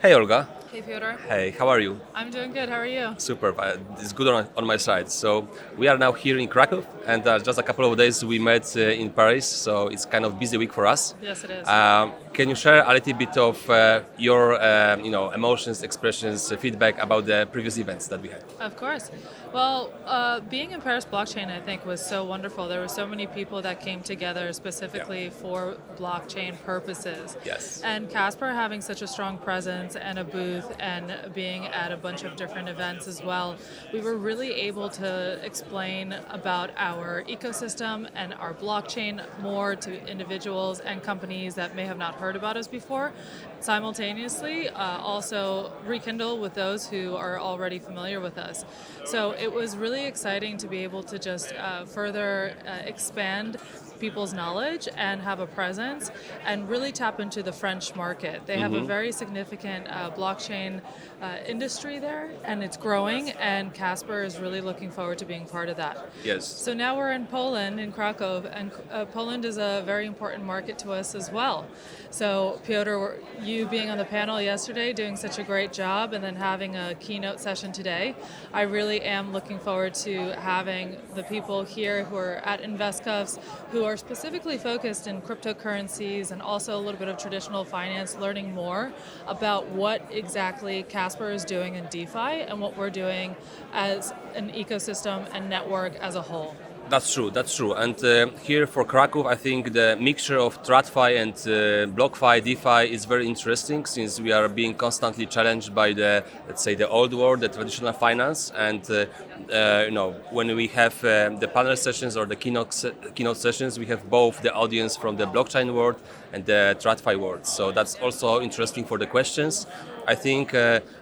Hey Olga. Hey Piotr. Hey, how are you? I'm doing good. How are you? Super. It's good on my side. So we are now here in Krakow, and just a couple of days we met in Paris. So it's kind of busy week for us. Yes, it is. Can you share a little bit of your, emotions, expressions, feedback about the previous events that we had? Of course. Well, being in Paris Blockchain, I think, was so wonderful. There were so many people that came together specifically for blockchain purposes. Yes. And Casper having such a strong presence and a booth and being at a bunch of different events as well, we were really able to explain about our ecosystem and our blockchain more to individuals and companies that may have not heard about us before. Simultaneously, also rekindle with those who are already familiar with us. So it was really exciting to be able to just further expand people's knowledge and have a presence and really tap into the French market. They have a very significant blockchain industry there, and it's growing, and Casper is really looking forward to being part of that. Yes. So now we're in Poland, in Krakow, and Poland is a very important market to us as well. So Piotr, you being on the panel yesterday, doing such a great job, and then having a keynote session today, I really am looking forward to having the people here who are at InvestCuffs, who are specifically focused in cryptocurrencies and also a little bit of traditional finance, learning more about what exactly Casper is doing in DeFi and what we're doing as an ecosystem and network as a whole. That's true. That's true. And here for Krakow, I think the mixture of TradFi and BlockFi, DeFi is very interesting, since we are being constantly challenged by the, let's say, the old world, the traditional finance. And when we have the panel sessions or the keynote sessions, we have both the audience from the blockchain world and the TradFi world. So that's also interesting for the questions. I think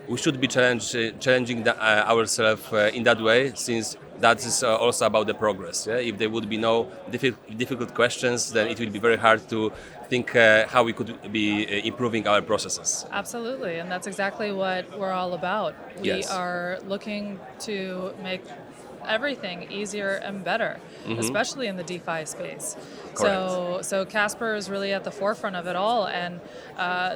we should be challenging ourselves in that way, since that is also about the progress. Yeah? If there would be no difficult questions, then it will be very hard to think how we could be improving our processes. Absolutely, and that's exactly what we're all about. We Yes. are looking to make everything easier and better, especially in the DeFi space. So Casper is really at the forefront of it all, and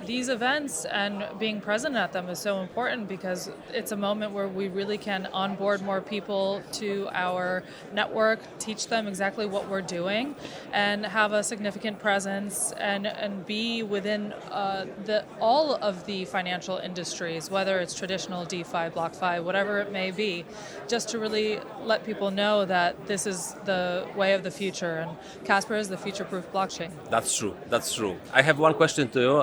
these events and being present at them is so important because it's a moment where we really can onboard more people to our network, teach them exactly what we're doing, and have a significant presence and be within all of the financial industries, whether it's traditional DeFi, BlockFi, whatever it may be, just to really let people know that this is the way of the future, and Casper is the future-proof blockchain. That's true. That's true. I have one question to you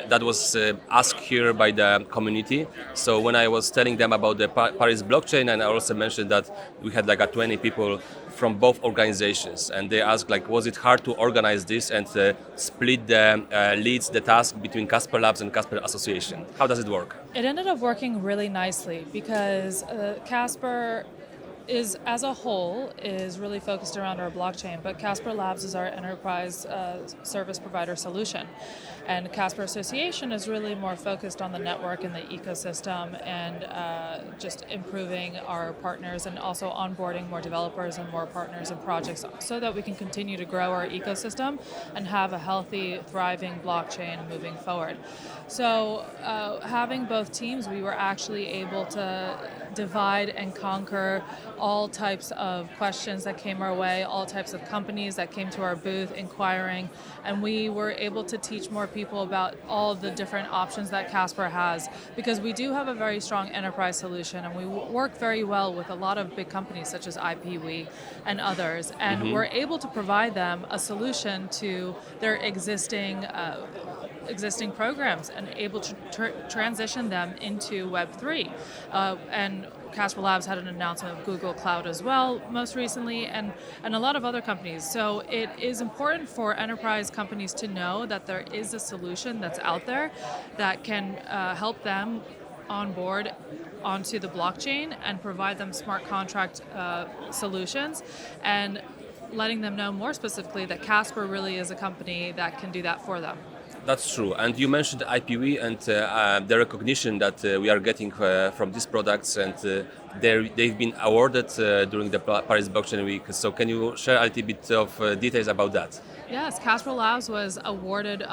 that was asked here by the community. So when I was telling them about the Paris blockchain, and I also mentioned that we had like 20 people from both organizations, and they asked was it hard to organize this and split the leads, the task between Casper Labs and Casper Association? How does it work? It ended up working really nicely because Casper as a whole is really focused around our blockchain, but Casper Labs is our enterprise service provider solution. And Casper Association is really more focused on the network and the ecosystem and just improving our partners and also onboarding more developers and more partners and projects so that we can continue to grow our ecosystem and have a healthy, thriving blockchain moving forward. So having both teams, we were actually able to divide and conquer all types of questions that came our way, all types of companies that came to our booth inquiring, and we were able to teach more people about all the different options that Casper has, because we do have a very strong enterprise solution, and we work very well with a lot of big companies such as IPWE and others, and we're able to provide them a solution to their existing programs and able to transition them into Web3. And Casper Labs had an announcement of Google Cloud as well most recently, and a lot of other companies. So it is important for enterprise companies to know that there is a solution that's out there that can help them onboard onto the blockchain and provide them smart contract solutions, and letting them know more specifically that Casper really is a company that can do that for them. That's true. And you mentioned IPv and the recognition that we are getting from these products, and they've been awarded during the Paris Blockchain Week. So can you share a little bit of details about that? Yes, Casper Labs was awarded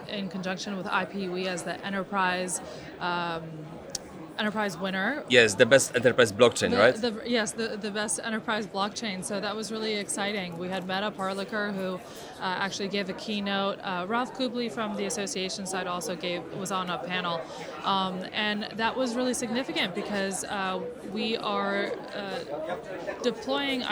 in conjunction with IPUE as the enterprise winner. Yes, the best enterprise blockchain, right? Yes, the best enterprise blockchain. So that was really exciting. We had Meta Parliker, who actually gave a keynote. Ralph Kubli from the association side also was on a panel, and that was really significant because we are deploying.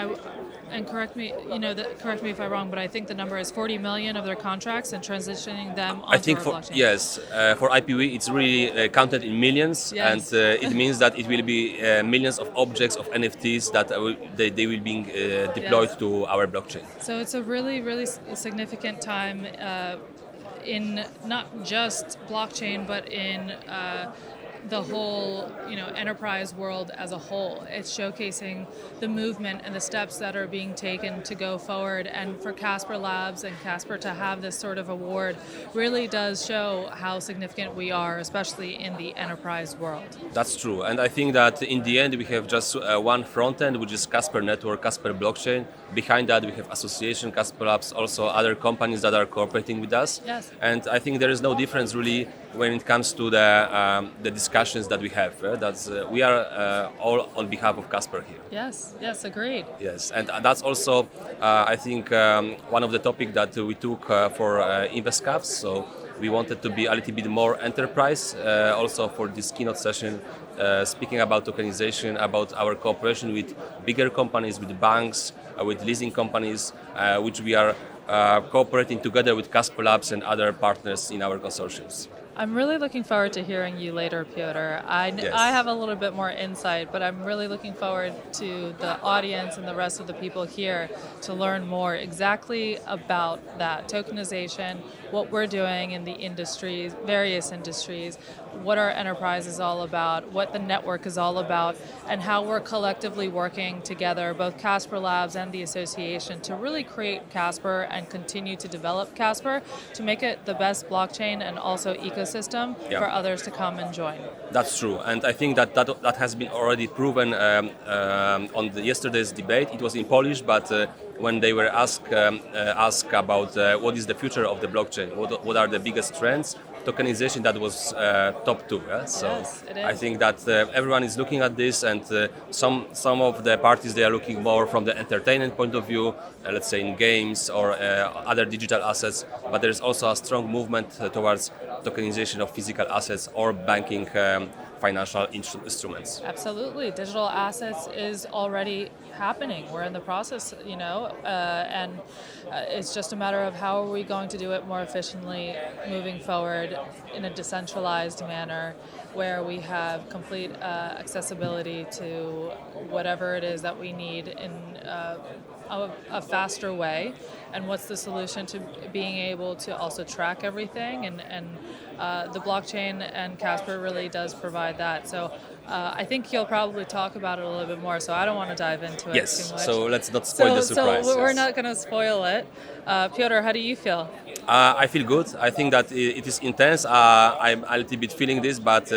And correct me if I'm wrong, but I think the number is 40 million of their contracts and transitioning them onto I think our for blockchain. yes, for IPv it's really counted in millions, Yes. and it means that it will be millions of objects of NFTs that they will be deployed Yes. to our blockchain. So it's a really, really significant time in not just blockchain, but in the whole, enterprise world as a whole. It's showcasing the movement and the steps that are being taken to go forward. And for Casper Labs and Casper to have this sort of award really does show how significant we are, especially in the enterprise world. That's true, and I think that in the end we have just one front end, which is Casper Network, Casper Blockchain. Behind that we have association, Casper Labs, also other companies that are cooperating with us. Yes. And I think there is no difference really when it comes to the discussions that we have. That's we are all on behalf of Casper here. Yes, agreed. Yes, and that's also I think one of the topics that we took for InvestCaps. So we wanted to be a little bit more enterprise, also for this keynote session, speaking about tokenization, about our cooperation with bigger companies, with banks, with leasing companies, which we are cooperating together with Casper Labs and other partners in our consortiums. I'm really looking forward to hearing you later, Piotr. Yes. I have a little bit more insight, but I'm really looking forward to the audience and the rest of the people here to learn more exactly about that tokenization, what we're doing in the industries, various industries, what our enterprise is all about, what the network is all about, and how we're collectively working together, both Casper Labs and the association, to really create Casper and continue to develop Casper to make it the best blockchain and also ecosystem for others to come and join. That's true, and I think that has been already proven on yesterday's debate. It was in Polish, but when they were asked about what is the future of the blockchain, what are the biggest trends, tokenization that was top two. So yes, it is. I think that everyone is looking at this, and some of the parties, they are looking more from the entertainment point of view, let's say in games or other digital assets. But there is also a strong movement towards tokenization of physical assets or banking financial instruments. Absolutely. Digital assets is already happening. We're in the process, and it's just a matter of how are we going to do it more efficiently moving forward in a decentralized manner where we have complete accessibility to whatever it is that we need in a faster way, and what's the solution to being able to also track everything, and the blockchain and Casper really does provide that. So I think he'll probably talk about it a little bit more, so I don't want to dive into it too much. So let's not spoil the surprise. So we're not going to spoil it. Piotr, how do you feel? I feel good. I think that it is intense. I'm a little bit feeling this, but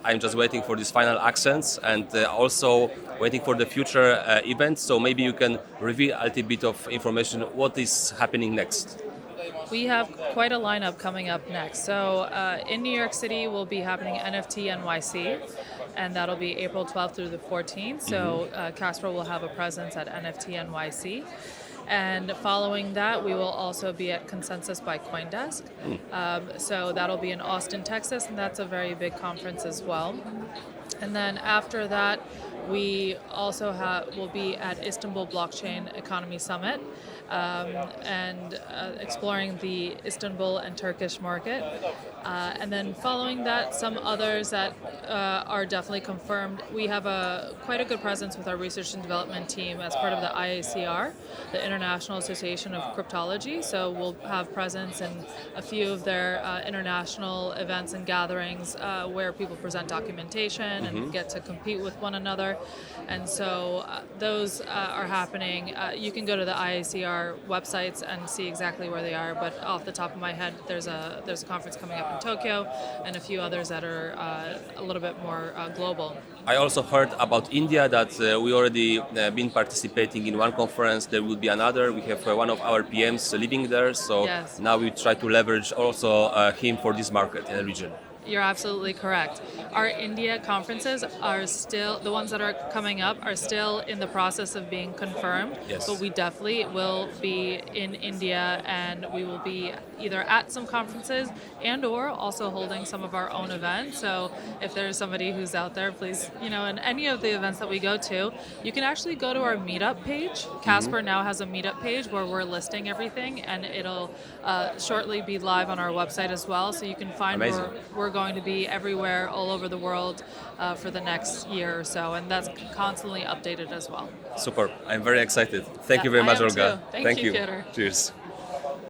I'm just waiting for these final accents and also waiting for the future events. So maybe you can reveal a little bit of information what is happening next. We have quite a lineup coming up next. So in New York City will be happening NFT NYC, and that'll be April 12th through the 14th. So Casper will have a presence at NFT NYC. And following that, we will also be at Consensus by CoinDesk. So that'll be in Austin, Texas, and that's a very big conference as well. And then after that, we also will be at Istanbul Blockchain Economy Summit and exploring the Istanbul and Turkish market. And then following that, some others that are definitely confirmed. We have quite a good presence with our research and development team as part of the IACR, the International Association of Cryptology. So we'll have presence in a few of their international events and gatherings where people present documentation and get to compete with one another. Casper. And so those are happening. You can go to the IACR websites and see exactly where they are. But off the top of my head, there's a conference coming up in Tokyo, and a few others that are a little bit more global. I also heard about India that we already been participating in one conference. There will be another. We have one of our PMs living there, so Yes. now we try to leverage also him for this market and region. You're absolutely correct. Our India conferences are still, the ones that are coming up are still in the process of being confirmed. Yes. But we definitely will be in India, and we will be either at some conferences and or also holding some of our own events. So if there's somebody who's out there, please, in any of the events that we go to, you can actually go to our meetup page. Casper now has a meetup page where we're listing everything, and it'll shortly be live on our website as well. So you can find Amazing. where we're going to be everywhere all over the world for the next year or so, and that's constantly updated as well. Super. I'm very excited. Thank you very I much, am Olga. too. Thank you, Piotr. Cheers.